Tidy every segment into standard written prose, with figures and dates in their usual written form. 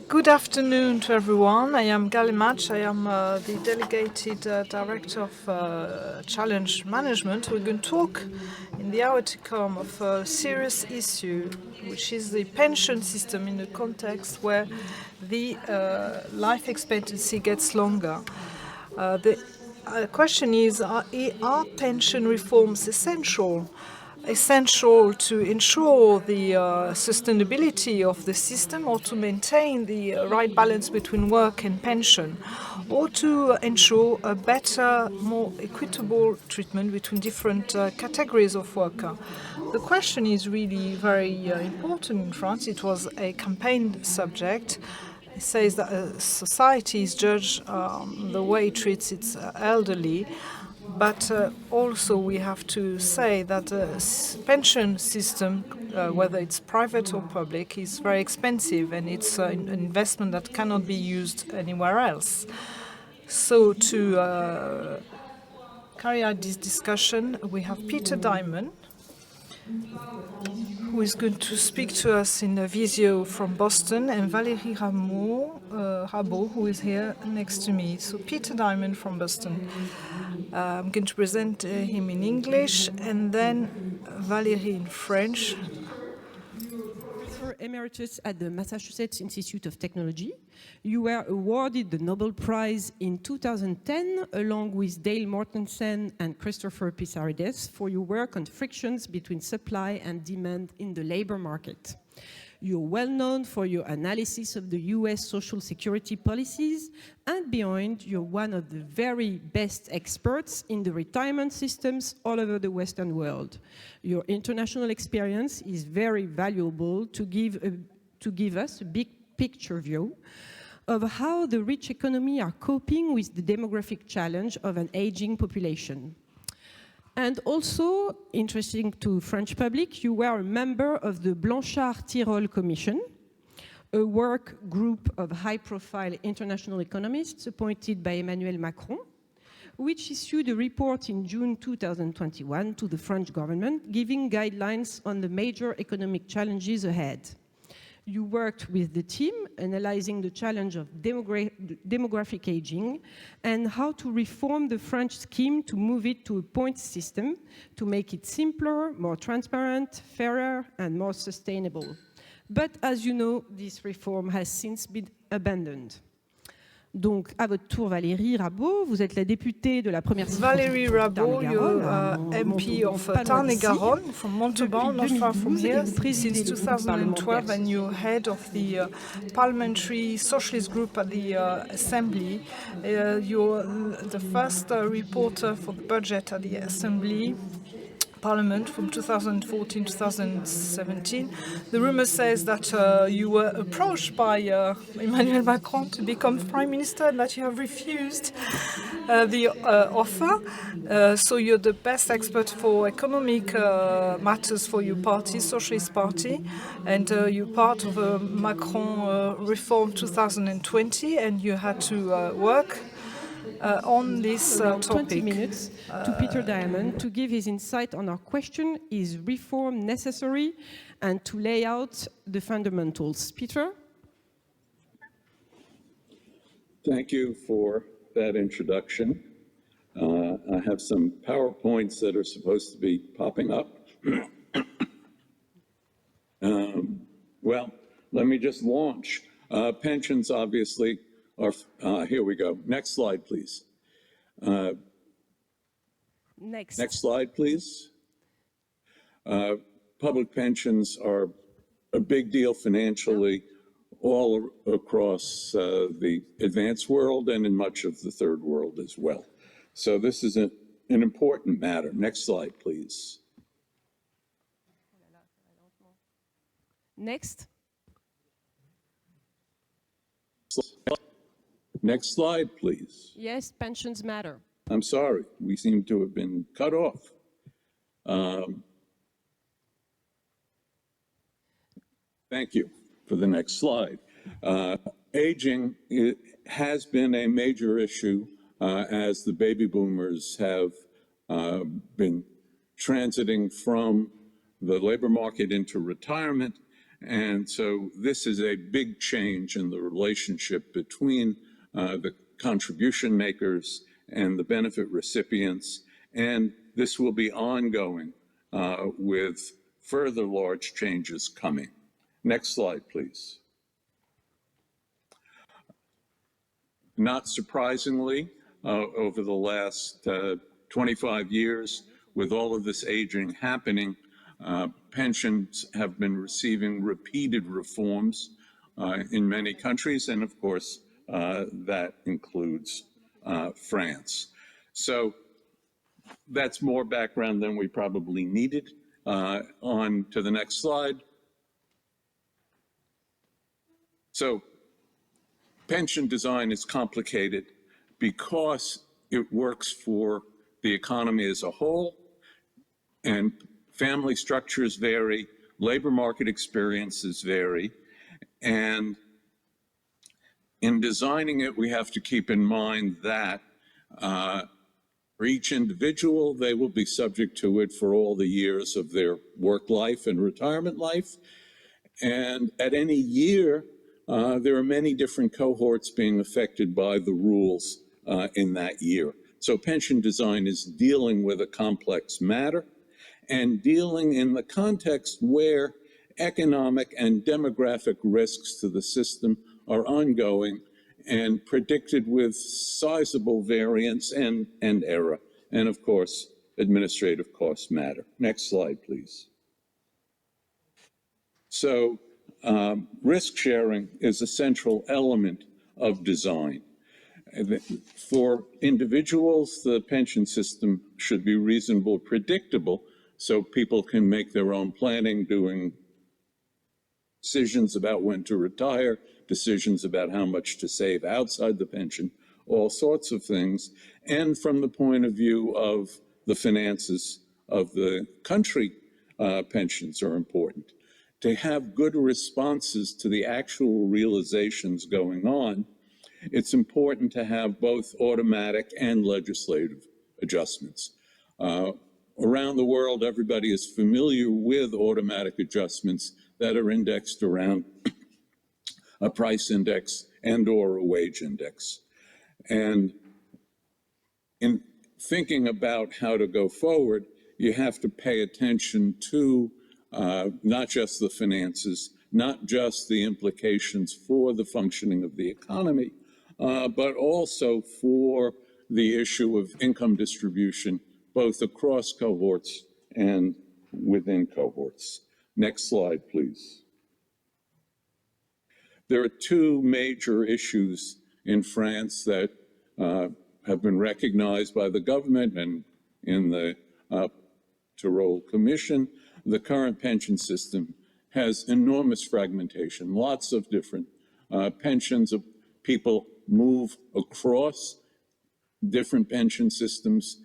Good afternoon to everyone. I am Gaëlle. I am the delegated director of challenge management. We're going to talk in the hour to come of a serious issue, which is the pension system in a context where the life expectancy gets longer. The question is, are pension reforms essential to ensure the sustainability of the system, or to maintain the right balance between work and pension, or to ensure a better, more equitable treatment between different categories of worker? The question is really very important in France. It was a campaign subject. It says that society is judged the way it treats its elderly. But also we have to say that the pension system, whether it's private or public, is very expensive, and it's an investment that cannot be used anywhere else. So to carry out this discussion, we have Peter Diamond, who is going to speak to us in a visio from Boston, and Valérie Rabault, who is here next to me. So Peter Diamond from Boston. I'm going to present him in English, and then Valérie in French. Professor Emeritus at the Massachusetts Institute of Technology. You were awarded the Nobel Prize in 2010, along with Dale Mortensen and Christopher Pissarides, for your work on frictions between supply and demand in the labor market. You're well known for your analysis of the US social security policies, and beyond, you're one of the very best experts in the retirement systems all over the Western world. Your international experience is very valuable to give us a big picture view of how the rich economy are coping with the demographic challenge of an aging population. And also, interesting to French public, you were a member of the Blanchard-Tirole Commission, a work group of high-profile international economists appointed by Emmanuel Macron, which issued a report in June 2021 to the French government, giving guidelines on the major economic challenges ahead. You worked with the team analyzing the challenge of demographic aging and how to reform the French scheme to move it to a points system to make it simpler, more transparent, fairer, and more sustainable. But as you know, this reform has since been abandoned. Donc, à votre tour, Valérie Rabault, vous êtes la députée de la première Valérie Rabault, you're MP of Tarn-et-Garonne from Montauban, not far from here, since 2012, and you're head of the parliamentary socialist group at the Assembly. You're the first reporter for the budget at the Assembly. Parliament from 2014 to 2017. The rumor says that you were approached by Emmanuel Macron to become Prime Minister and that you have refused the offer. So you're the best expert for economic matters for your party, Socialist Party, and you're part of a Macron Reform 2020, and you had to work on this topic. 20 minutes to Peter Diamond to give his insight on our question, is reform necessary, and to lay out the fundamentals. Peter? Thank you for that introduction. I have some PowerPoints that are supposed to be popping up. Well, let me just launch. Pensions, obviously, here we go. Next slide, please. Next slide, please. Public pensions are a big deal financially all across the advanced world and in much of the third world as well. So this is an important matter. Next slide, please. Next. Next slide, please. Yes, pensions matter. I'm sorry, we seem to have been cut off. Thank you for the next slide. Aging has been a major issue as the baby boomers have been transiting from the labor market into retirement, And so this is a big change in the relationship between the contribution makers and the benefit recipients. And this will be ongoing with further large changes coming. Next slide, please. Not surprisingly, over the last 25 years, with all of this aging happening, pensions have been receiving repeated reforms in many countries, and of course, that includes France. So that's more background than we probably needed. On to the next slide. So pension design is complicated because it works for the economy as a whole, and family structures vary, labor market experiences vary, and in designing it, we have to keep in mind that for each individual, they will be subject to it for all the years of their work life and retirement life. And at any year, there are many different cohorts being affected by the rules in that year. So pension design is dealing with a complex matter and dealing in the context where economic and demographic risks to the system are ongoing and predicted with sizable variance and error. And of course, administrative costs matter. Next slide, please. So risk sharing is a central element of design. For individuals, the pension system should be reasonable, predictable, so people can make their own planning, doing decisions about when to retire, decisions about how much to save outside the pension, all sorts of things. And from the point of view of the finances of the country, pensions are important. To have good responses to the actual realizations going on, it's important to have both automatic and legislative adjustments. Around the world, everybody is familiar with automatic adjustments that are indexed around a price index and or a wage index. And in thinking about how to go forward, you have to pay attention to not just the finances, not just the implications for the functioning of the economy, but also for the issue of income distribution, both across cohorts and within cohorts. Next slide, please. There are two major issues in France that have been recognized by the government and in the Tyrol Commission. The current pension system has enormous fragmentation, lots of different pensions. People move across different pension systems.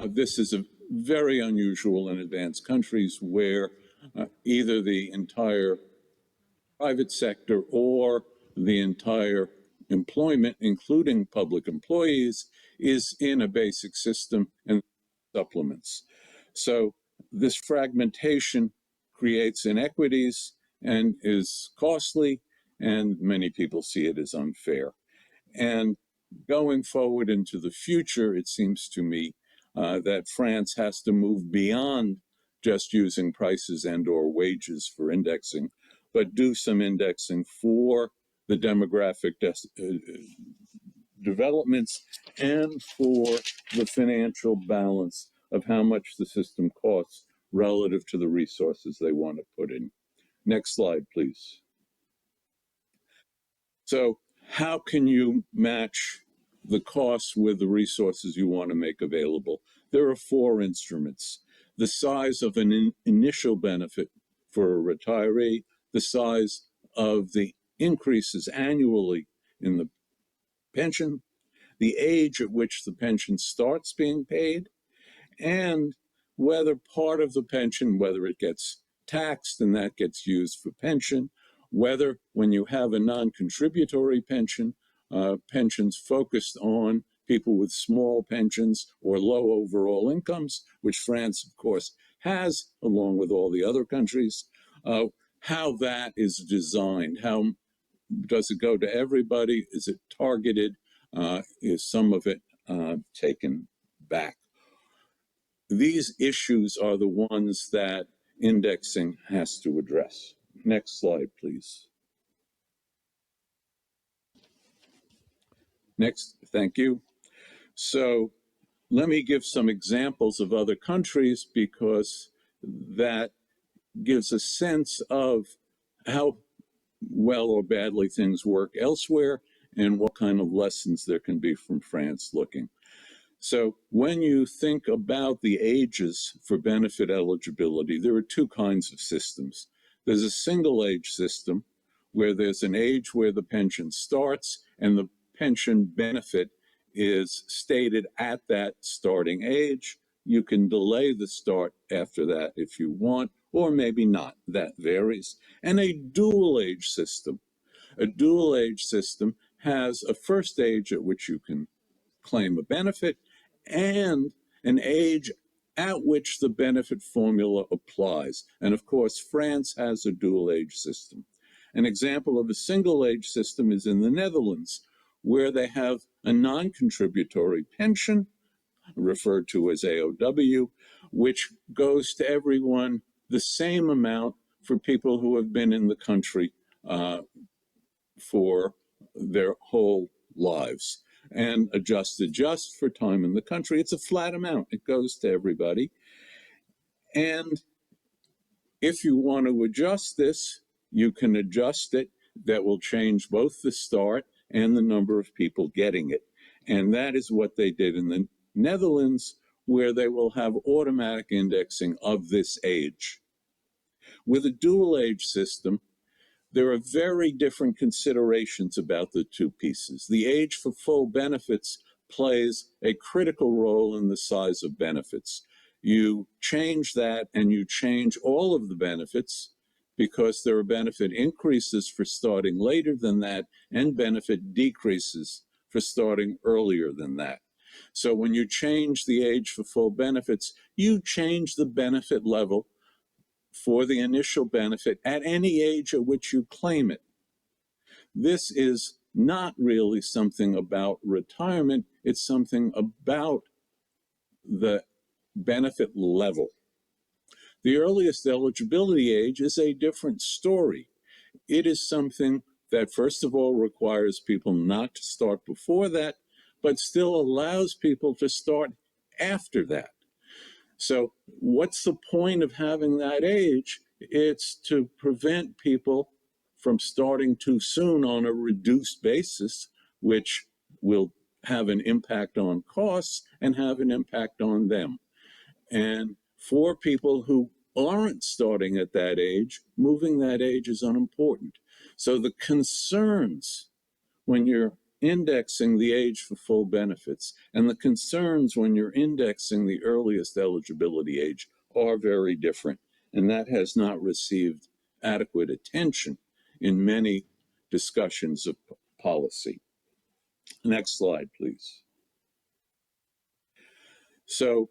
This is very unusual in advanced countries where either the entire private sector or the entire employment, including public employees, is in a basic system and supplements. So this fragmentation creates inequities and is costly, and many people see it as unfair. And going forward into the future, it seems to me that France has to move beyond just using prices and or wages for indexing, but do some indexing for the demographic developments and for the financial balance of how much the system costs relative to the resources they want to put in. Next slide, please. So how can you match the costs with the resources you want to make available? There are four instruments: the size of an initial benefit for a retiree, the size of the increases annually in the pension, the age at which the pension starts being paid, and whether part of the pension, whether it gets taxed and that gets used for pension, whether when you have a non-contributory pension, pensions focused on people with small pensions or low overall incomes, which France, of course, has, along with all the other countries, how that is designed. How does it go to everybody? Is it targeted? Is some of it taken back? These issues are the ones that indexing has to address. Next slide, please. Next, thank you. So let me give some examples of other countries, because that gives a sense of how well or badly things work elsewhere and what kind of lessons there can be from France looking. So when you think about the ages for benefit eligibility, there are two kinds of systems. There's a single age system where there's an age where the pension starts and the pension benefit is stated at that starting age. You can delay the start after that if you want, or maybe not. That varies. And a dual age system. A dual age system has a first age at which you can claim a benefit and an age at which the benefit formula applies. And of course, France has a dual age system. An example of a single age system is in the Netherlands, where they have a non-contributory pension, referred to as AOW, which goes to everyone the same amount for people who have been in the country for their whole lives, and adjusted just for time in the country. It's a flat amount. It goes to everybody. And if you want to adjust this, you can adjust it. That will change both the start and the number of people getting it. And that is what they did in the Netherlands, where they will have automatic indexing of this age. With a dual age system, there are very different considerations about the two pieces. The age for full benefits plays a critical role in the size of benefits. You change that and you change all of the benefits, because there are benefit increases for starting later than that and benefit decreases for starting earlier than that. So when you change the age for full benefits, you change the benefit level for the initial benefit at any age at which you claim it. This is not really something about retirement, it's something about the benefit level. The earliest eligibility age is a different story. It is something that, first of all, requires people not to start before that, but still allows people to start after that. So what's the point of having that age? It's to prevent people from starting too soon on a reduced basis, which will have an impact on costs and have an impact on them. And for people who aren't starting at that age, moving that age is unimportant. So the concerns when you're indexing the age for full benefits and the concerns when you're indexing the earliest eligibility age are very different. And that has not received adequate attention in many discussions of policy. Next slide, please. So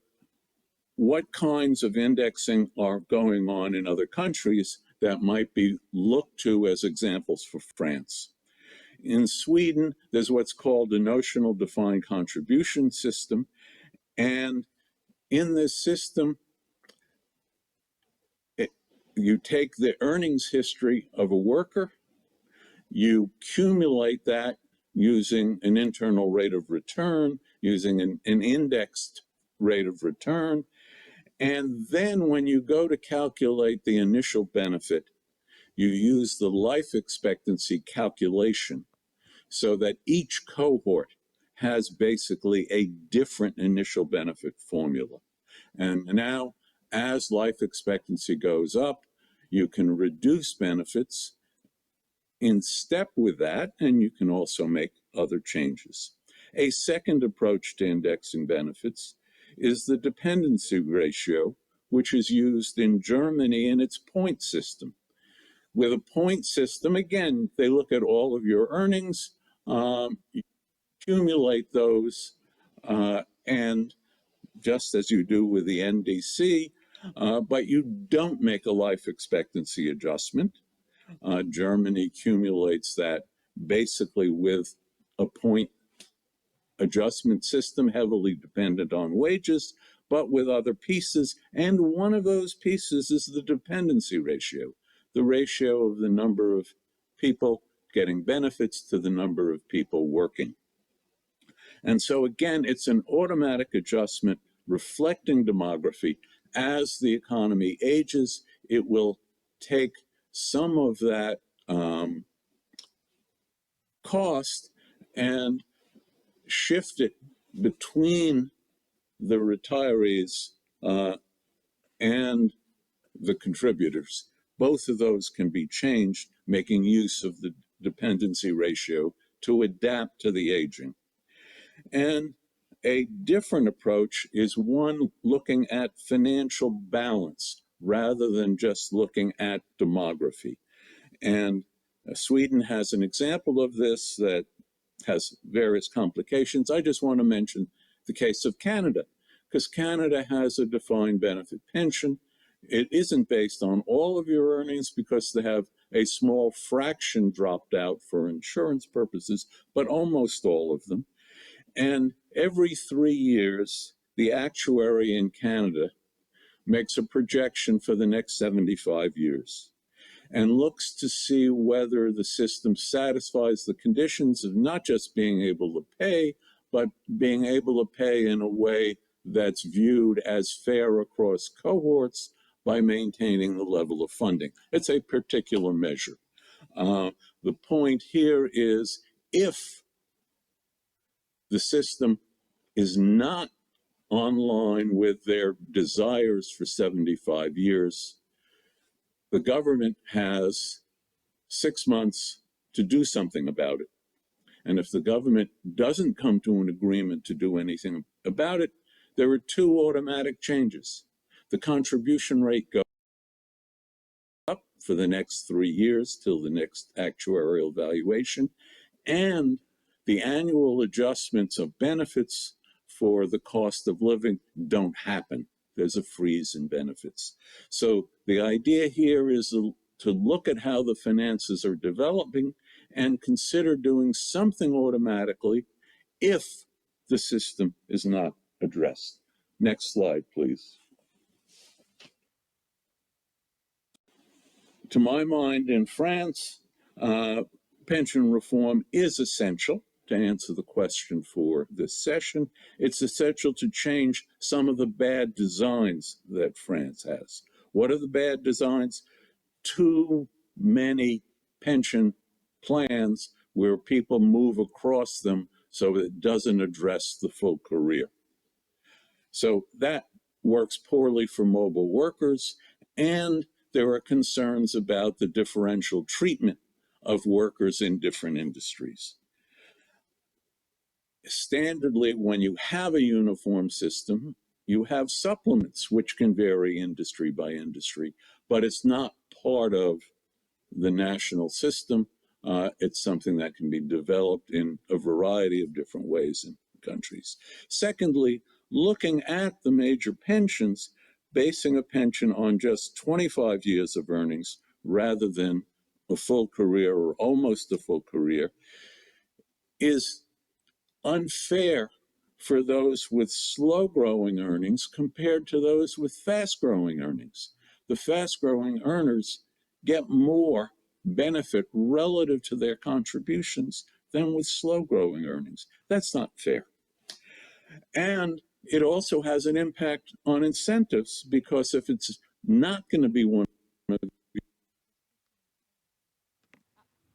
what kinds of indexing are going on in other countries that might be looked to as examples for France? In Sweden, there's what's called a notional defined contribution system. And in this system, you take the earnings history of a worker, you accumulate that using an internal rate of return, using an indexed rate of return. And then when you go to calculate the initial benefit, you use the life expectancy calculation, so that each cohort has basically a different initial benefit formula. And now, as life expectancy goes up, you can reduce benefits in step with that, and you can also make other changes. A second approach to indexing benefits is the dependency ratio, which is used in Germany in its point system. With a point system, again, they look at all of your earnings, accumulate those, and just as you do with the NDC, but you don't make a life expectancy adjustment. Germany accumulates that basically with a point adjustment system heavily dependent on wages, but with other pieces. And one of those pieces is the dependency ratio, the ratio of the number of people getting benefits to the number of people working. And so again, it's an automatic adjustment reflecting demography. As the economy ages, it will take some of that cost and shift it between the retirees and the contributors. Both of those can be changed, making use of the dependency ratio to adapt to the aging. And a different approach is one looking at financial balance rather than just looking at demography. And Sweden has an example of this that has various complications. I just want to mention the case of Canada, because Canada has a defined benefit pension. It isn't based on all of your earnings because they have a small fraction dropped out for insurance purposes, but almost all of them. And every 3 years, the actuary in Canada makes a projection for the next 75 years and looks to see whether the system satisfies the conditions of not just being able to pay, but being able to pay in a way that's viewed as fair across cohorts by maintaining the level of funding. It's a particular measure. The point here is if the system is not online with their desires for 75 years, the government has 6 months to do something about it. And if the government doesn't come to an agreement to do anything about it, there are 2 automatic changes. The contribution rate goes up for the next 3 years till the next actuarial valuation, and the annual adjustments of benefits for the cost of living don't happen. There's a freeze in benefits. So the idea here is to look at how the finances are developing and consider doing something automatically if the system is not addressed. Next slide, please. To my mind, in France, pension reform is essential. To answer the question for this session, it's essential to change some of the bad designs that France has. What are the bad designs? Too many pension plans where people move across them so it doesn't address the full career. So that works poorly for mobile workers, and there are concerns about the differential treatment of workers in different industries. Standardly, when you have a uniform system, you have supplements which can vary industry by industry, but it's not part of the national system. It's something that can be developed in a variety of different ways in countries. Secondly, looking at the major pensions, basing a pension on just 25 years of earnings rather than a full career or almost a full career is unfair for those with slow-growing earnings compared to those with fast-growing earnings. The fast-growing earners get more benefit relative to their contributions than with slow-growing earnings. That's not fair. And it also has an impact on incentives, because if it's not going to be one of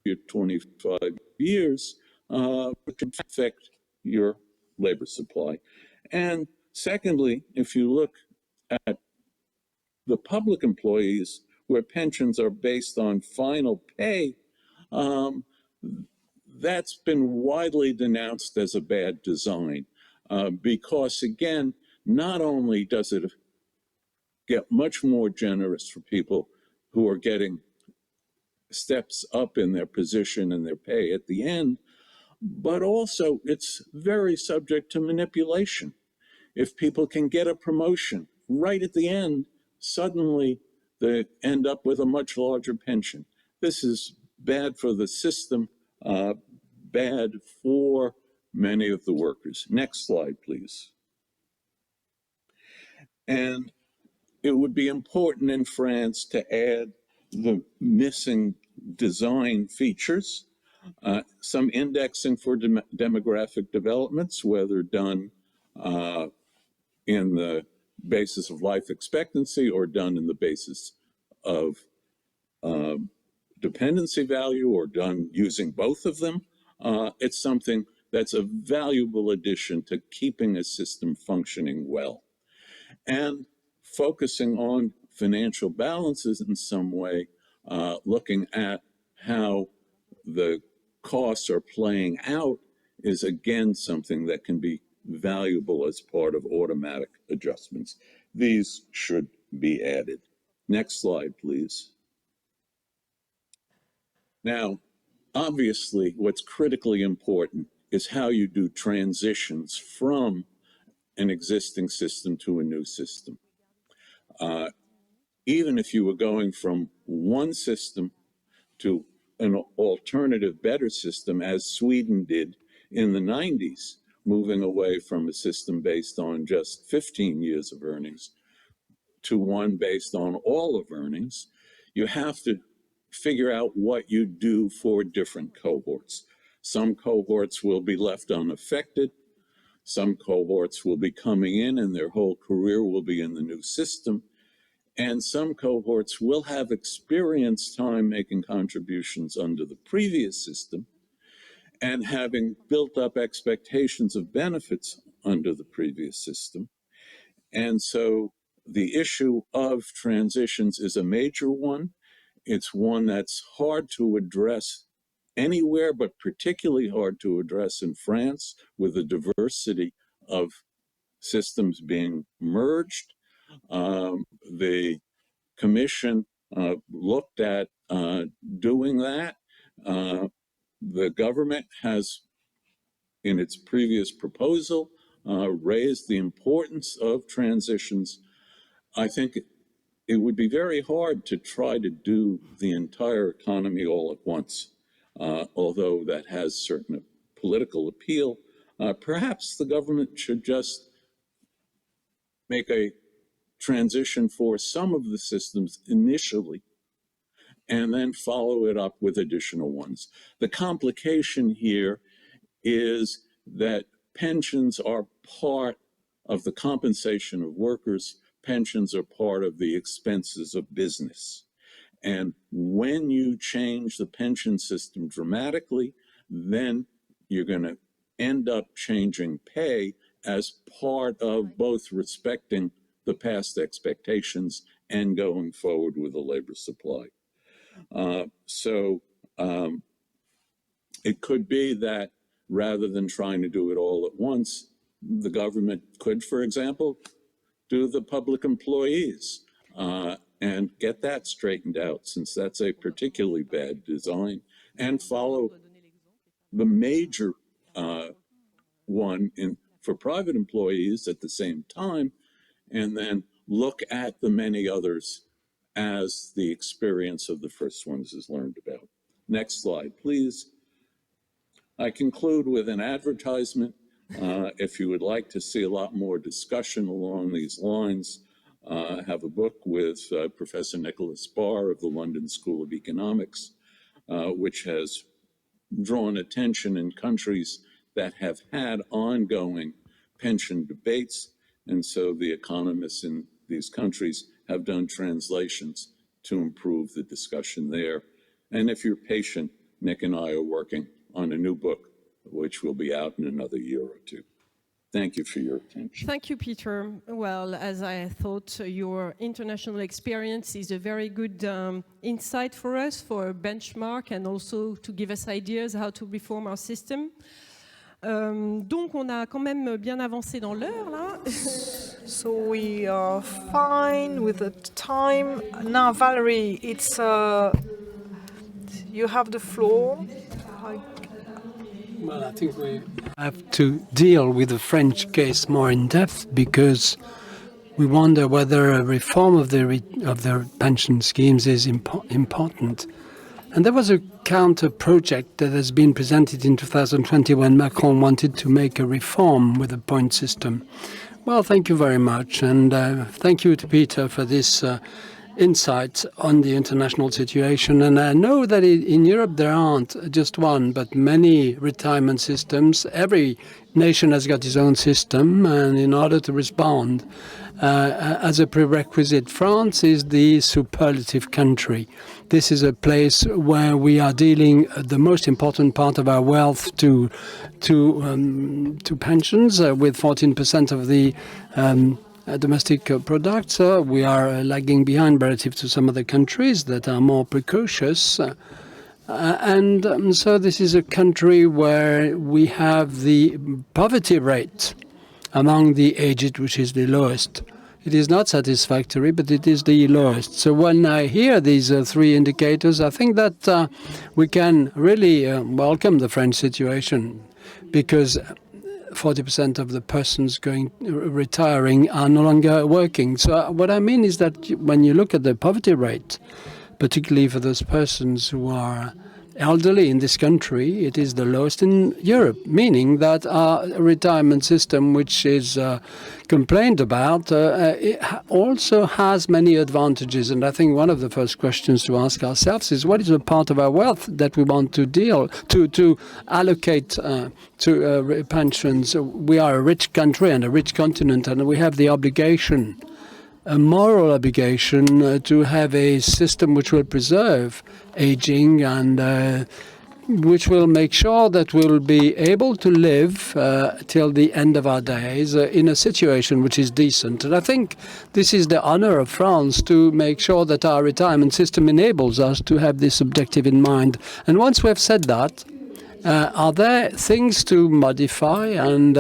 your 25 years, it can affect your labor supply. And secondly, if you look at the public employees where pensions are based on final pay, that's been widely denounced as a bad design because, again, not only does it get much more generous for people who are getting steps up in their position and their pay at the end, but also it's very subject to manipulation. If people can get a promotion right at the end, suddenly they end up with a much larger pension. This is bad for the system, bad for many of the workers. Next slide, please. And it would be important in France to add the missing design features, some indexing for demographic developments, whether done in the basis of life expectancy or done in the basis of dependency value or done using both of them. It's something that's a valuable addition to keeping a system functioning well. And focusing on financial balances in some way, looking at how the costs are playing out is again something that can be valuable as part of automatic adjustments. These should be added. Next slide, please. Now, obviously, what's critically important is how you do transitions from an existing system to a new system. Even if you were going from one system to an alternative, better system, as Sweden did in the 90s, moving away from a system based on just 15 years of earnings to one based on all of earnings, you have to figure out what you do for different cohorts. Some cohorts will be left unaffected. Some cohorts will be coming in and their whole career will be in the new system. And some cohorts will have experienced time making contributions under the previous system and having built up expectations of benefits under the previous system. And so the issue of transitions is a major one. It's one that's hard to address anywhere, but particularly hard to address in France with the diversity of systems being merged. The Commission looked at doing that. The government has, in its previous proposal, raised the importance of transitions. I think it would be very hard to try to do the entire economy all at once, although that has certain political appeal. Perhaps the government should just make a transition for some of the systems initially and then follow it up with additional ones. The complication here is that pensions are part of the compensation of workers. Pensions are part of the expenses of business. And when you change the pension system dramatically, then you're going to end up changing pay as part of both respecting the past expectations and going forward with the labor supply. It could be that rather than trying to do it all at once, the government could, for example, do the public employees and get that straightened out, since that's a particularly bad design, and follow the major one for private employees at the same time, and then look at the many others as the experience of the first ones is learned about. Next slide, please. I conclude with an advertisement. If you would like to see a lot more discussion along these lines, I have a book with Professor Nicholas Barr of the London School of Economics, which has drawn attention in countries that have had ongoing pension debates. And so the economists in these countries have done translations to improve the discussion there. And if you're patient, Nick and I are working on a new book, which will be out in another year or two. Thank you for your attention. Thank you, Peter. Well, as I thought, your international experience is a very good insight for us, for a benchmark, and also to give us ideas how to reform our system. Donc, on a quand même bien avancé dans l'heure, là. So we are fine with the time. Now, Valérie, it's you have the floor. Well, I think we have to deal with the French case more in depth because we wonder whether a reform of the pension schemes is important. And there was a counter project that has been presented in 2020 when Macron wanted to make a reform with a point system. Well, thank you very much, and thank you to Peter for this insight on the international situation. And I know that in Europe there aren't just one, but many retirement systems. Every nation has got its own system, and in order to respond, as a prerequisite, France is the superlative country. This is a place where we are dealing the most important part of our wealth to pensions, with 14% of the domestic product. We are lagging behind relative to some other countries that are more precocious. So this is a country where we have the poverty rate among the aged, which is the lowest. It is not satisfactory, but it is the lowest. So when I hear these three indicators, I think that we can really welcome the French situation, because 40% of the persons retiring are no longer working. So what I mean is that when you look at the poverty rate, particularly for those persons who are elderly in this country, it is the lowest in Europe, meaning that our retirement system, which is complained about, it also has many advantages. And I think one of the first questions to ask ourselves is, what is the part of our wealth that we want to allocate to pensions? We are a rich country and a rich continent, and we have the obligation, a moral obligation, to have a system which will preserve aging and which will make sure that we'll be able to live till the end of our days in a situation which is decent. And I think this is the honor of France, to make sure that our retirement system enables us to have this objective in mind. And once we have said that, are there things to modify? And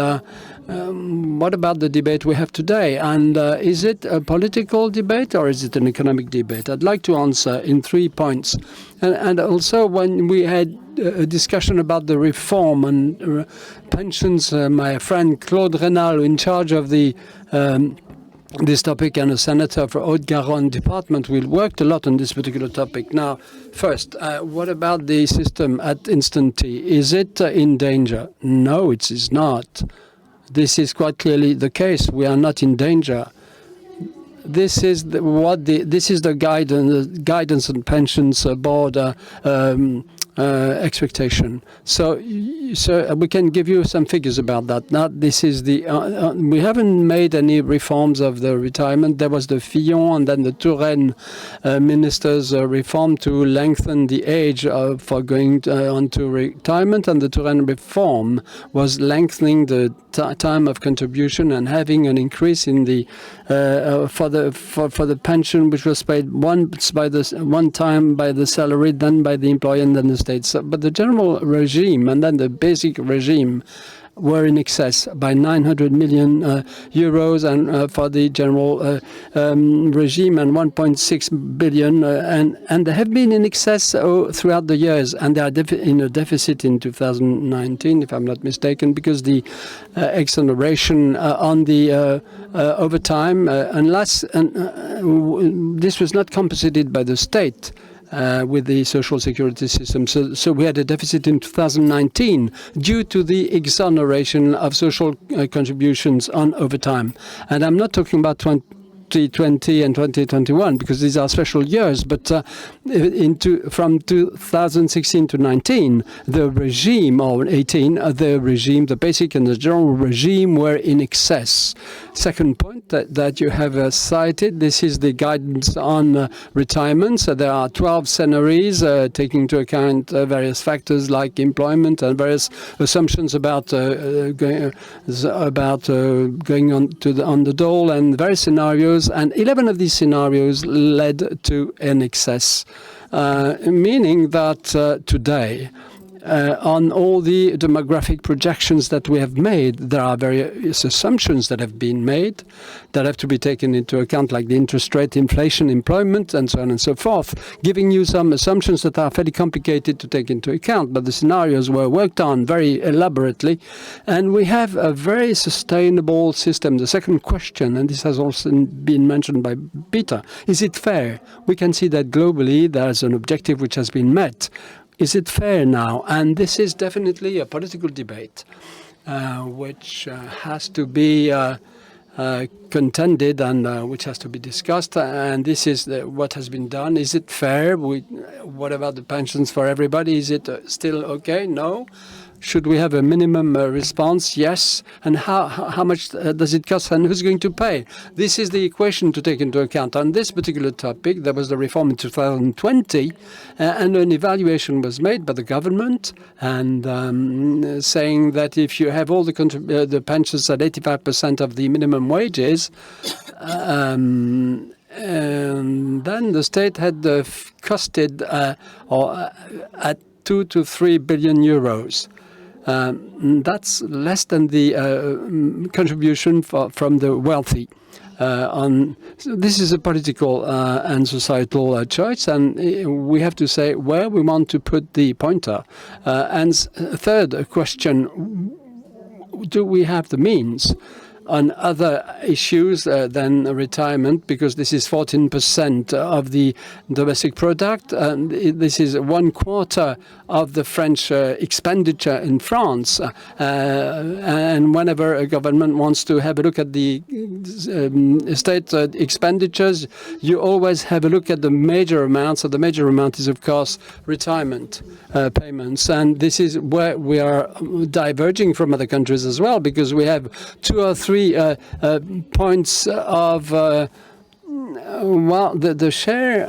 what about the debate we have today? And is it a political debate or is it an economic debate? I'd like to answer in 3 points. And also, when we had a discussion about the reform and pensions, my friend Claude Renal, in charge of this topic, and a senator for Haute-Garonne department, we worked a lot on this particular topic. Now, first, what about the system at Instant T? Is it in danger? No, it is not. This is quite clearly the case. We are not in danger. This is the guidance and pensions board expectation. So we can give you some figures about that. Now, this is we haven't made any reforms of the retirement. There was the Fillon and then the Touraine ministers' reform to lengthen the age for going on to retirement, and the Touraine reform was lengthening the time of contribution and having an increase in the for the pension, which was paid one time by the salary, then by the employer, and then the state. But the general regime and then the basic regime were in excess by 900 million euros, and for the general regime, and 1.6 billion, and they have been in excess throughout the years, and they are in a deficit in 2019, if I'm not mistaken, because the exoneration on the overtime, unless this was not compensated by the state. With the social security system. So we had a deficit in 2019 due to the exoneration of social contributions on overtime. And I'm not talking about 2020 and 2021, because these are special years, but from 2016 to 19, the regime, or 18, the regime, the basic and the general regime were in excess. Second point that you have cited, this is the guidance on retirement. So there are 12 scenarios taking into account various factors like employment and various assumptions about going on the dole, and various scenarios. And 11 of these scenarios led to an excess, meaning that today on all the demographic projections that we have made. There are various assumptions that have been made that have to be taken into account, like the interest rate, inflation, employment, and so on and so forth, giving you some assumptions that are fairly complicated to take into account. But the scenarios were worked on very elaborately, and we have a very sustainable system. The second question, and this has also been mentioned by Peter, is it fair? We can see that globally there's an objective which has been met. Is it fair now? And this is definitely a political debate which has to be contended and which has to be discussed. And this is what has been done. Is it fair? What about the pensions for everybody? Is it still okay? No. Should we have a minimum response? Yes. And how much does it cost and who's going to pay? This is the equation to take into account. On this particular topic, there was the reform in 2020, and an evaluation was made by the government, and saying that if you have all the pensions at 85% of the minimum wages, and then the state had costed at 2 to 3 billion euros. That's less than the contribution from the wealthy. So this is a political and societal choice, and we have to say where we want to put the pointer. And third question, do we have the means on other issues than retirement, because this is 14% of the domestic product, and this is 1/4 of the French expenditure in France. And whenever a government wants to have a look at the state expenditures, you always have a look at the major amounts. So the major amount is, of course, retirement payments. And this is where we are diverging from other countries as well, because we have 2 or 3 points of the share,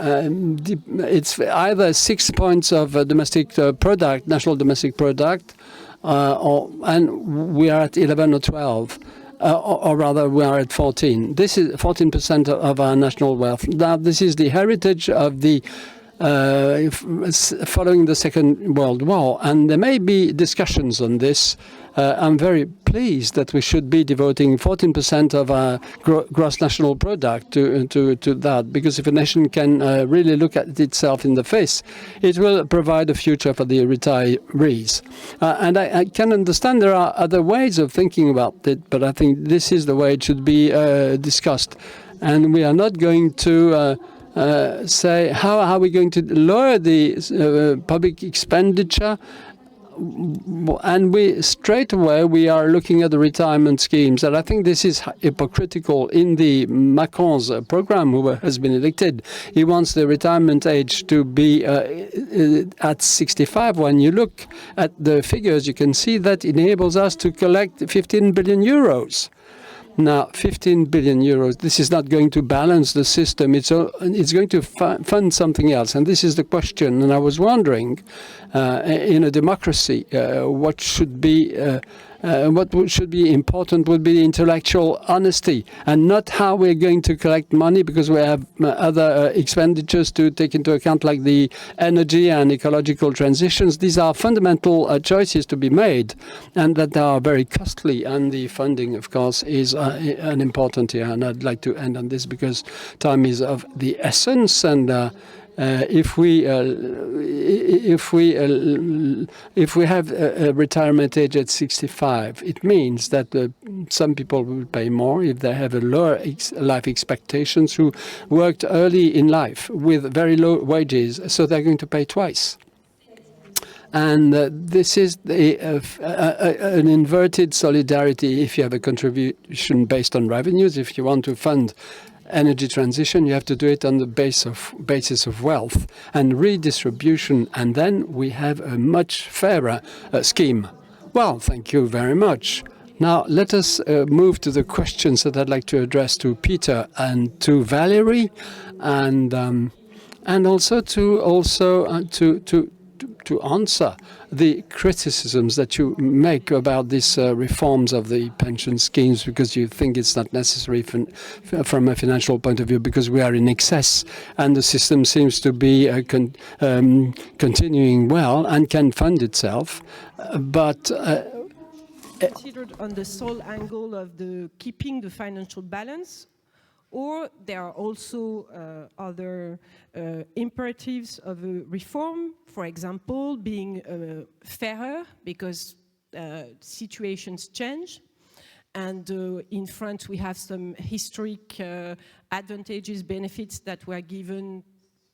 it's either 6 points of domestic product, national domestic product, and we are at 11 or 12. Or rather, we are at 14. This is 14% of our national wealth. Now, this is the heritage of the following the Second World War, and there may be discussions on this. I'm very pleased that we should be devoting 14% of our gross national product to that, because if a nation can really look at itself in the face, it will provide a future for the retirees. And I can understand there are other ways of thinking about it, but I think this is the way it should be discussed. And we are not going to say, how are we going to lower the public expenditure? And straight away we are looking at the retirement schemes, and I think this is hypocritical. In the Macron's program, who has been elected, he wants the retirement age to be at 65. When you look at the figures, you can see that enables us to collect 15 billion euros. Now, 15 billion euros, this is not going to balance the system. It's going to fund something else. And this is the question. And I was wondering, in a democracy, what should be important would be intellectual honesty, and not how we're going to collect money, because we have other expenditures to take into account, like the energy and ecological transitions. These are fundamental choices to be made, and that are very costly. And the funding, of course, is an important here. And I'd like to end on this because time is of the essence. And if we have a retirement age at 65, it means that some people will pay more if they have a lower life expectations, who worked early in life with very low wages, so they're going to pay twice. And this is an inverted solidarity. If you have a contribution based on revenues, if you want to fund energy transition, you have to do it on the basis of wealth and redistribution, and then we have a much fairer scheme. Well, thank you very much. Now let us move to the questions that I'd like to address to Peter and to Valérie, and also to to answer the criticisms that you make about these reforms of the pension schemes, because you think it's not necessary from a financial point of view, because we are in excess and the system seems to be continuing well and can fund itself. But considered on the sole angle of the keeping the financial balance, or there are also other imperatives of a reform, for example, being fairer, because situations change. And in France, we have some historic advantages, benefits that were given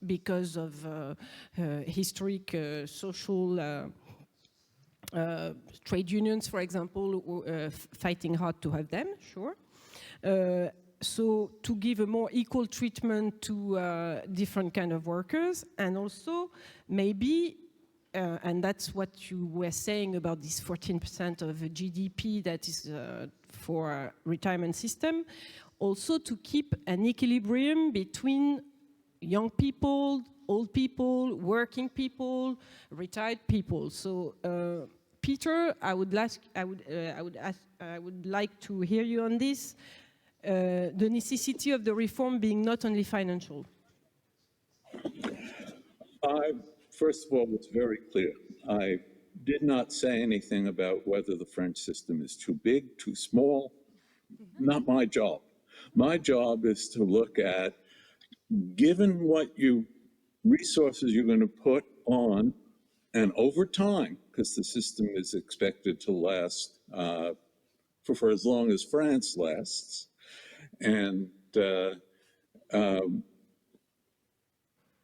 because of historic social trade unions, for example, fighting hard to have them, sure. So to give a more equal treatment to different kind of workers, and also maybe, and that's what you were saying about this 14% of GDP that is for a retirement system, also to keep an equilibrium between young people, old people, working people, retired people. So Peter, I would like to hear you on this. The necessity of the reform being not only financial. First of all, it's very clear. I did not say anything about whether the French system is too big, too small. Not my job. My job is to look at, given what resources you're going to put on, and over time, because the system is expected to last for as long as France lasts, and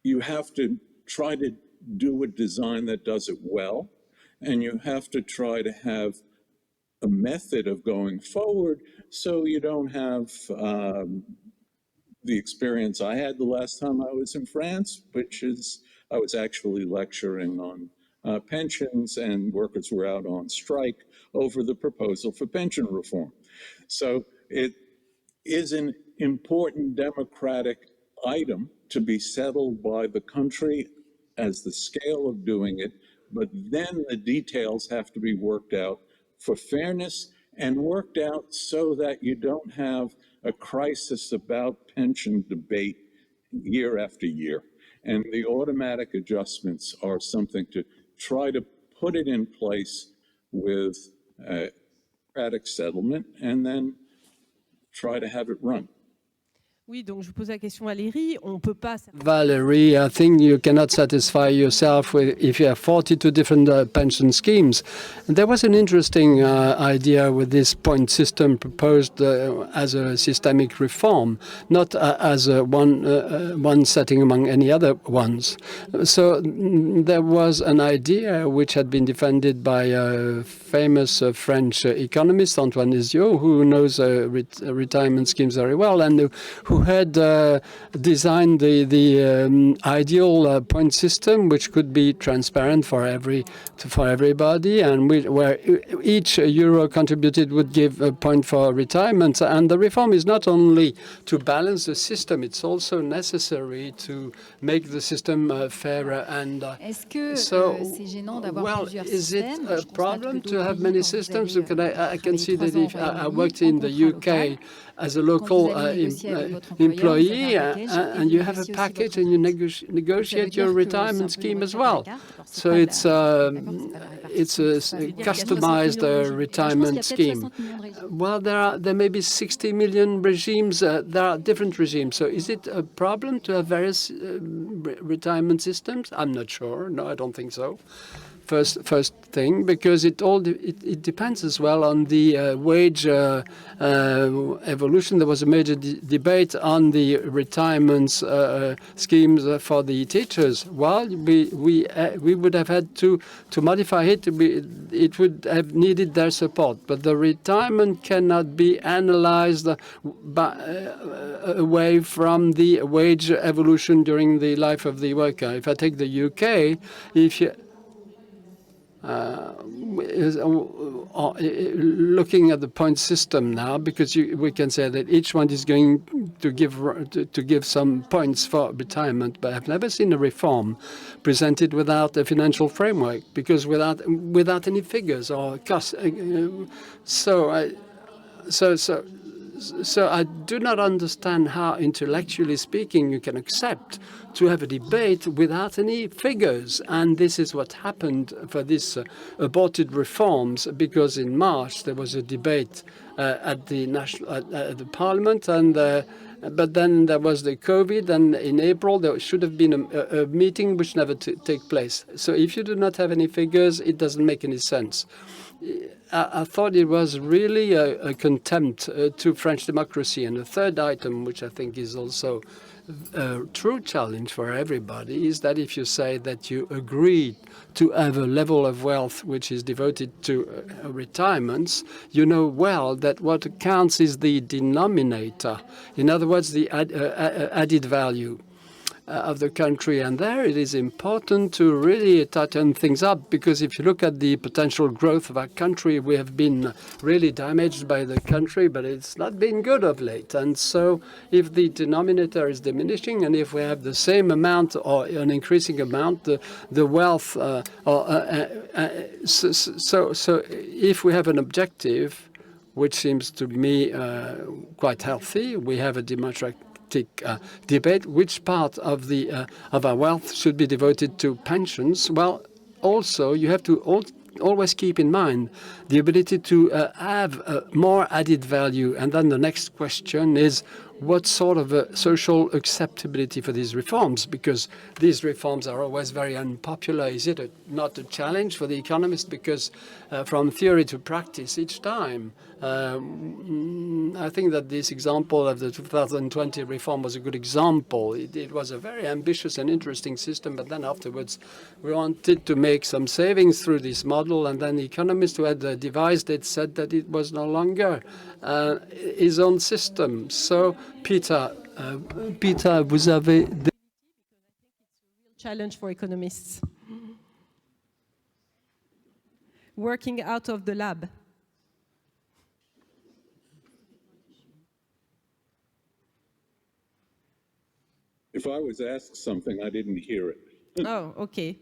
you have to try to do a design that does it well, and you have to try to have a method of going forward so you don't have the experience I had the last time I was in France, which is I was actually lecturing on pensions, and workers were out on strike over the proposal for pension reform. So it is an important democratic item to be settled by the country as the scale of doing it, but then the details have to be worked out for fairness and worked out so that you don't have a crisis about pension debate year after year. And the automatic adjustments are something to try to put it in place with democratic settlement and then try to have it run. Oui, donc je pose la question à Valérie. On peut pas. Valérie, I think you cannot satisfy yourself if you have 42 different pension schemes. And there was an interesting idea with this point system proposed as a systemic reform, not as one setting among any other ones. So there was an idea which had been defended by a famous French economist, Antoine Isiot, who knows retirement schemes very well, and who had designed the ideal point system, which could be transparent for everybody, and where each euro contributed would give a point for retirement. And the reform is not only to balance the system; it's also necessary to make the system fairer. And so, well, is it a problem to have many systems? I can see that if I worked in the UK as a local employee, and you have a package and you negotiate your retirement scheme as well. So it's a customized retirement scheme. Well, there may be 60 million regimes. There are different regimes. So is it a problem to have various retirement systems? I'm not sure. No, I don't think so. First thing, because it depends as well on the wage evolution. There was a major debate on the retirement schemes for the teachers. Well, we would have had to modify it. It would have needed their support, but the retirement cannot be analyzed away from the wage evolution during the life of the worker. If I take the UK, looking at the point system now, because we can say that each one is going to give some points for retirement, but I've never seen a reform presented without a financial framework, because without any figures or costs. So I do not understand how, intellectually speaking, you can accept to have a debate without any figures. And this is what happened for these aborted reforms, because in March there was a debate at the Parliament, and but then there was the COVID, and in April there should have been a meeting which never took place. So if you do not have any figures, it doesn't make any sense. I thought it was really a contempt to French democracy. And the third item, which I think is also a true challenge for everybody, is that if you say that you agree to have a level of wealth which is devoted to retirements, you know well that what counts is the denominator. In other words, the added value of the country. And there it is important to really tighten things up, because if you look at the potential growth of our country, we have been really damaged by the country, but it's not been good of late. And so if the denominator is diminishing, and if we have the same amount or an increasing amount, the wealth, so if we have an objective, which seems to me quite healthy, we have a democratic debate which part of our wealth should be devoted to pensions. Well, also you have to always keep in mind the ability to have more added value. And then the next question is, what sort of social acceptability for these reforms? Because these reforms are always very unpopular. Is it not a challenge for the economists? Because from theory to practice each time, I think that this example of the 2020 reform was a good example. It was a very ambitious and interesting system, but then afterwards we wanted to make some savings through this model, and then the economists who had devised it said that it was no longer his own system. So, Peter, vous avez des... Challenge for economists. Working out of the lab. If I was asked something, I didn't hear it. Oh, okay.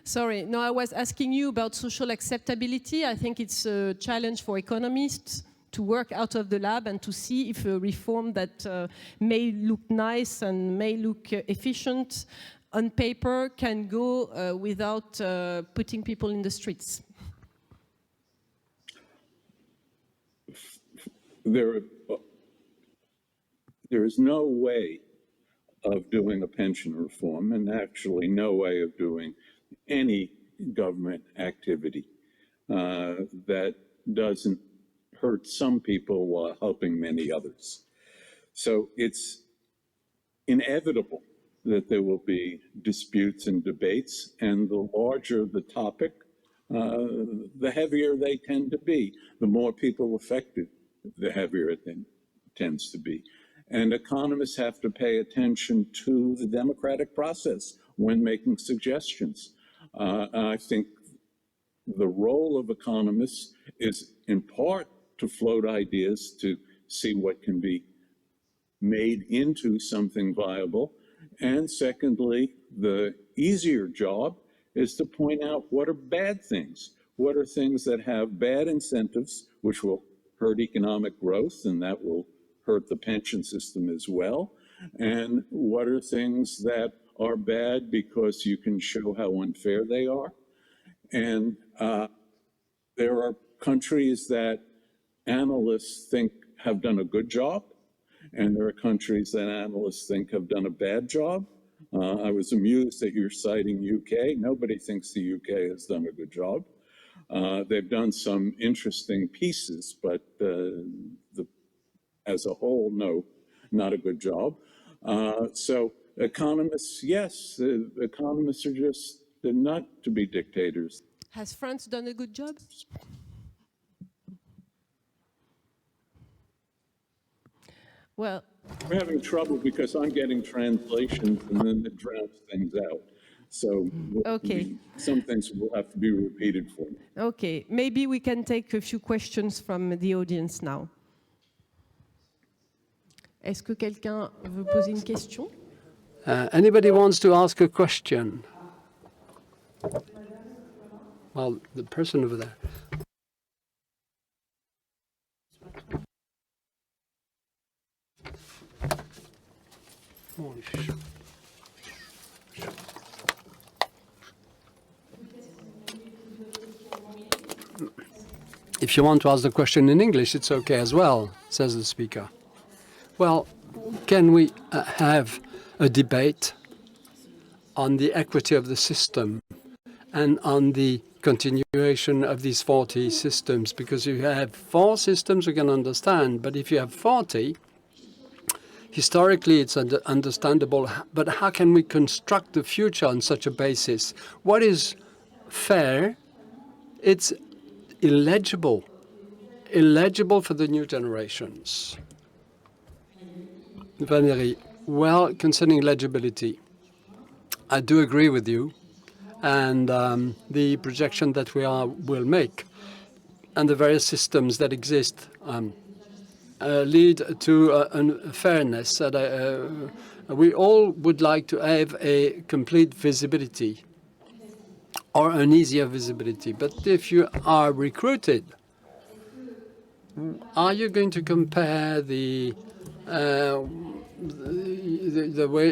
Sorry. No, I was asking you about social acceptability. I think it's a challenge for economists to work out of the lab and to see if a reform that may look nice and may look efficient on paper can go without putting people in the streets. There is no way of doing a pension reform, and actually no way of doing any government activity that doesn't hurt some people while helping many others. So it's inevitable that there will be disputes and debates, and the larger the topic, the heavier they tend to be. The more people affected, the heavier it tends to be. And economists have to pay attention to the democratic process when making suggestions. I think the role of economists is in part to float ideas to see what can be made into something viable. And secondly, the easier job is to point out what are bad things. What are things that have bad incentives, which will hurt economic growth, and that will hurt the pension system as well. And what are things that are bad because you can show how unfair they are. And there are countries that analysts think have done a good job, and there are countries that analysts think have done a bad job. I was amused that you're citing UK. Nobody thinks the UK has done a good job. They've done some interesting pieces, but as a whole, no, not a good job. So economists, yes, economists are just, they're not to be dictators. Has France done a good job? Well, We're having trouble because I'm getting translations and then it drowns things out. So Okay. some things will have to be repeated for me. Okay, maybe we can take a few questions from the audience now. Est-ce que quelqu'un veut poser une question? Anybody wants to ask a question? Well, the person over there. If you want to ask the question in English, it's okay as well, says the speaker. Well, can we have a debate on the equity of the system and on the continuation of these 40 systems? Because if you have 4 systems, we can understand, but if you have 40, historically it's understandable, but how can we construct the future on such a basis? What is fair? It's illegible for the new generations. Valérie, well, concerning legibility, I do agree with you, and the projection that will make and the various systems that exist lead to unfairness. We all would like to have a complete visibility or an easier visibility, but if you are recruited, are you going to compare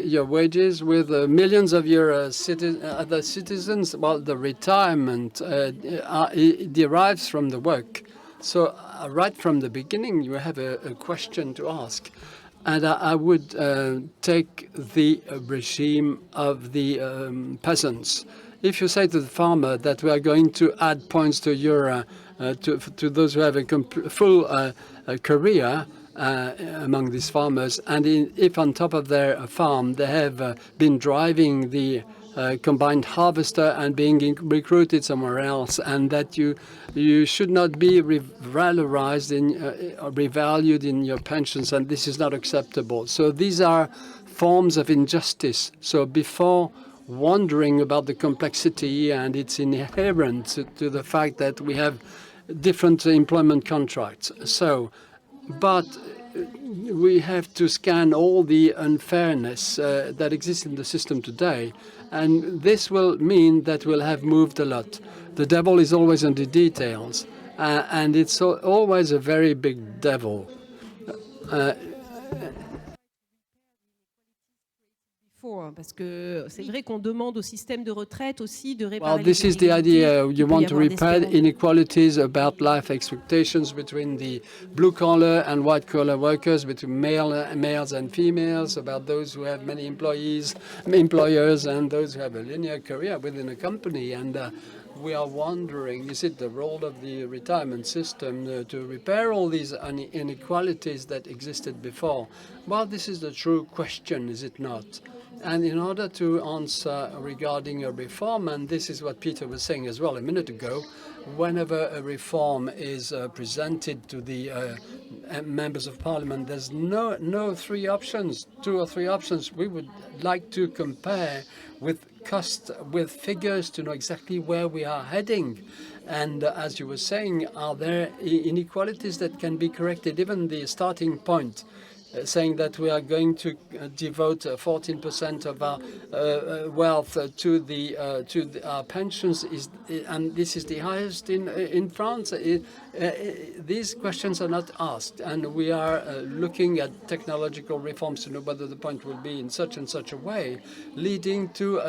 your wages with millions of your other citizens? Well, the retirement derives from the work. So right from the beginning, you have a question to ask. And I would take the regime of the peasants. If you say to the farmer that we are going to add points to your to those who have a full career among these farmers, and if on top of their farm they have been driving the combined harvester and being recruited somewhere else, and that you should not be revalorized revalued in your pensions, and this is not acceptable. So these are forms of injustice. So before wondering about the complexity, and it's inherent to the fact that we have different employment contracts. So, but we have to scan all the unfairness that exists in the system today, and this will mean that we'll have moved a lot. The devil is always in the details, and it's always a very big devil. Parce que c'est vrai qu'on demande au système de retraite aussi de réparer. Well, this is the idea. You want to repair inequalities about life expectations between the blue-collar and white-collar workers, between males and females, about those who have many employers, and those who have a linear career within a company. And we are wondering, is it the role of the retirement system to repair all these inequalities that existed before? Well, this is the true question, is it not? And in order to answer regarding a reform, and this is what Peter was saying as well a minute ago, whenever a reform is presented to the members of parliament, there's no 2 or 3 options. We would like to compare with figures to know exactly where we are heading. And as you were saying, are there inequalities that can be corrected? Even the starting point, saying that we are going to devote 14% of our wealth to our pensions, and this is the highest in France. These questions are not asked, and we are looking at technological reforms to know whether the point will be in such and such a way, leading to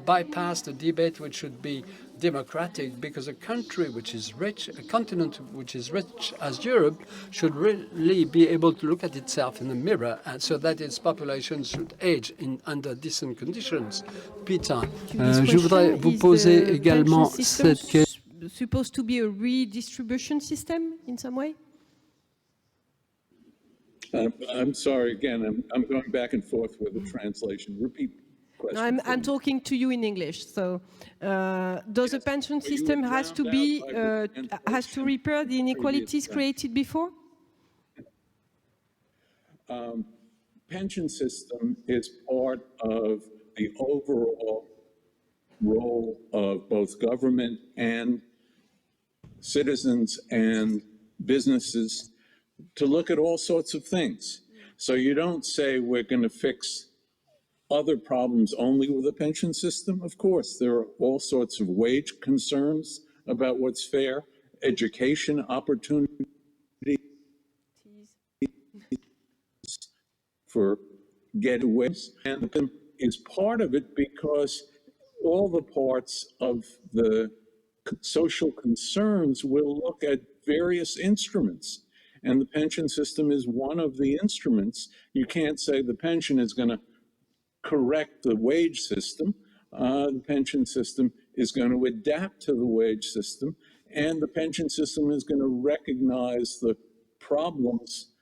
bypass the debate which should be democratic, because a country which is rich, a continent which is rich as Europe, should really be able to look at itself in the mirror, and so that its population should age under decent conditions. Peter, je voudrais vous poser également cette question. Supposed to be a redistribution system in some way? I'm sorry, again, I'm going back and forth with the translation. Repeat. No, I'm talking to you in English. So, does a pension system has to repair the inequalities created before? Pension system is part of the overall role of both government and citizens and businesses to look at all sorts of things. So you don't say we're going to fix other problems only with the pension system. Of course, there are all sorts of wage concerns about what's fair, education opportunity for getaways, and is part of it because all the parts of the social concerns will look at various instruments, and the pension system is one of the instruments. You can't say the pension is going to correct the wage system. The pension system is going to adapt to the wage system, and the pension system is going to recognize the problems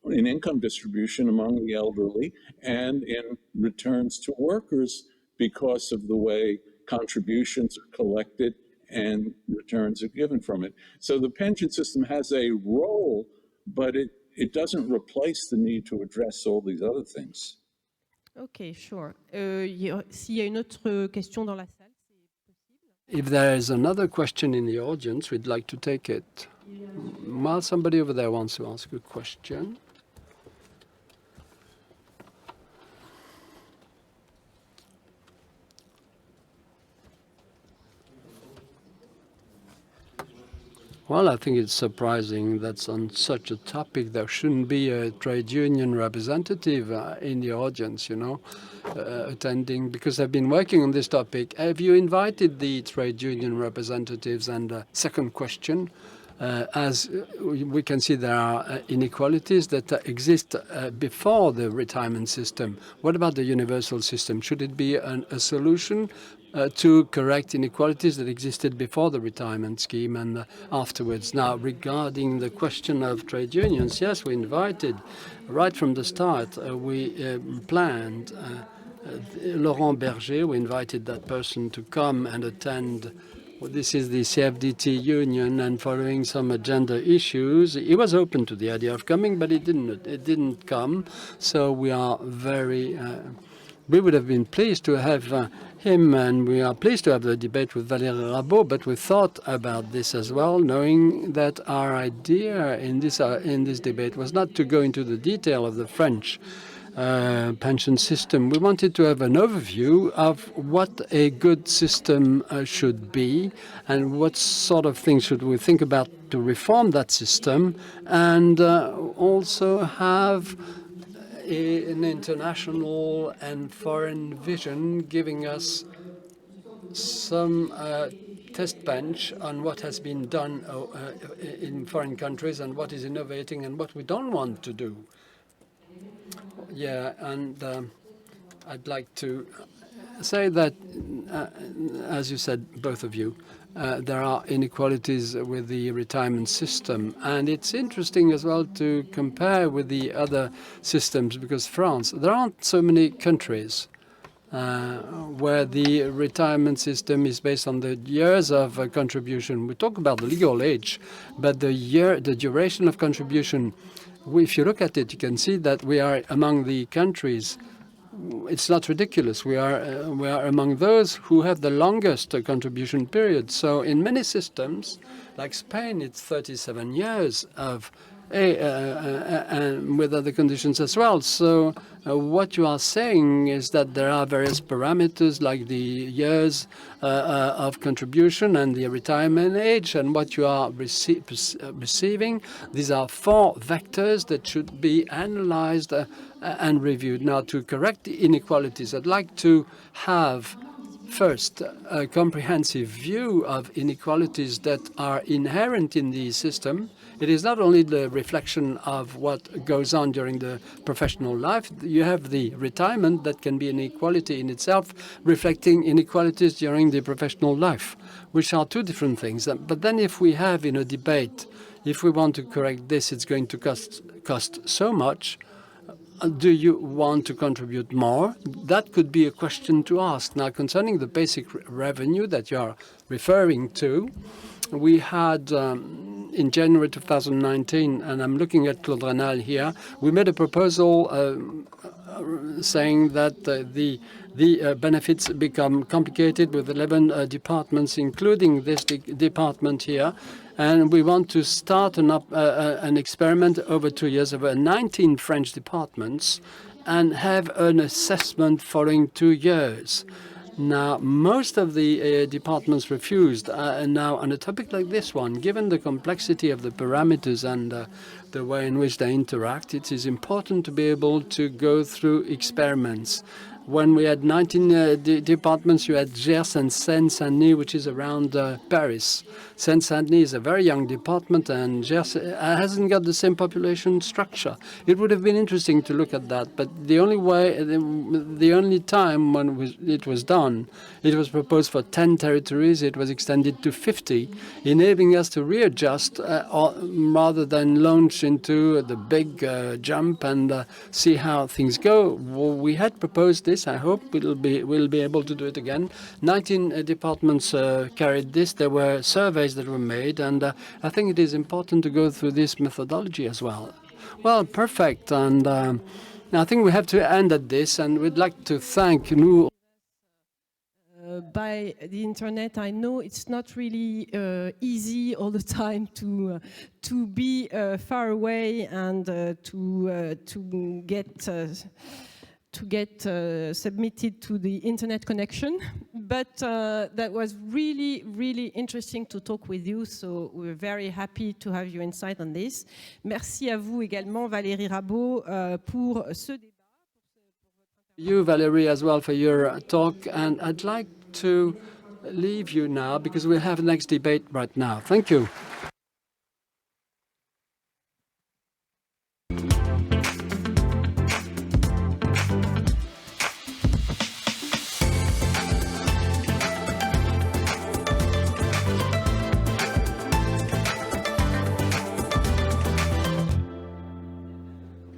in income distribution among the elderly and in returns to workers because of the way contributions are collected and returns are given from it. So the pension system has a role, but it doesn't replace the need to address all these other things. OK, sure. S'il y a une autre question dans la salle, c'est possible. If there is another question in the audience, we'd like to take it. Well, somebody over there wants to ask a question. Well, I think it's surprising that on such a topic there shouldn't be a trade union representative in the audience, you know, attending, because I've been working on this topic. Have you invited the trade union representatives? And second question, as we can see, there are inequalities that exist before the retirement system. What about the universal system? Should it be a solution to correct inequalities that existed before the retirement scheme and afterwards? Now, regarding the question of trade unions, yes, we invited, right from the start, we planned Laurent Berger, we invited that person to come and attend. Well, this is the CFDT union, and following some agenda issues, he was open to the idea of coming, but it didn't come. So we are very we would have been pleased to have him, and we are pleased to have the debate with Valérie Rabault, but we thought about this as well, knowing that our idea in this debate was not to go into the detail of the French pension system. We wanted to have an overview of what a good system should be and what sort of things should we think about to reform that system, and also have an international and foreign vision giving us some test bench on what has been done in foreign countries and what is innovating and what we don't want to do. Yeah, and I'd like to say that, as you said, both of you, there are inequalities with the retirement system. And it's interesting as well to compare with the other systems, because France, there aren't so many countries where the retirement system is based on the years of contribution. We talk about the legal age, but the duration of contribution, if you look at it, you can see that we are among the countries. It's not ridiculous. We are among those who have the longest contribution period. So in many systems, like Spain, it's 37 years of and with other conditions as well. So what you are saying is that there are various parameters like the years of contribution and the retirement age, and what you are receiving. These are 4 vectors that should be analyzed and reviewed. Now, to correct the inequalities, I'd like to have first a comprehensive view of inequalities that are inherent in the system. It is not only the reflection of what goes on during the professional life. You have the retirement that can be an inequality in itself, reflecting inequalities during the professional life, which are 2 different things. But then if we have in a debate, if we want to correct this, it's going to cost so much. Do you want to contribute more? That could be a question to ask. Now, concerning the basic revenue that you are referring to, we had in January 2019, and I'm looking at Claude Renal here, we made a proposal saying that the benefits become complicated with 11 departments, including this department here. And we want to start an experiment over 2 years over 19 French departments and have an assessment following 2 years. Now, most of the departments refused. And now, on a topic like this one, given the complexity of the parameters and the way in which they interact, it is important to be able to go through experiments. When we had 19 departments, you had Gers and Seine-Saint-Denis, which is around Paris. Seine-Saint-Denis is a very young department, and Gers hasn't got the same population structure. It would have been interesting to look at that, but the only time when it was done, it was proposed for 10 territories. It was extended to 50, enabling us to readjust rather than launch into the big jump and see how things go. Well, we had proposed this. I hope we'll be able to do it again. 19 departments carried this. There were surveys that were made, and I think it is important to go through this methodology as well. Well, perfect. And I think we have to end at this, and we'd like to thank you. By the internet, I know it's not really easy all the time to be far away and to get submitted to the internet connection, but that was really, really interesting to talk with you, so we're very happy to have your insight on this. Merci à vous également, Valérie Rabault, pour ce débat. You, Valérie, as well, for your talk, and I'd like to leave you now because we'll have the next debate right now. Thank you.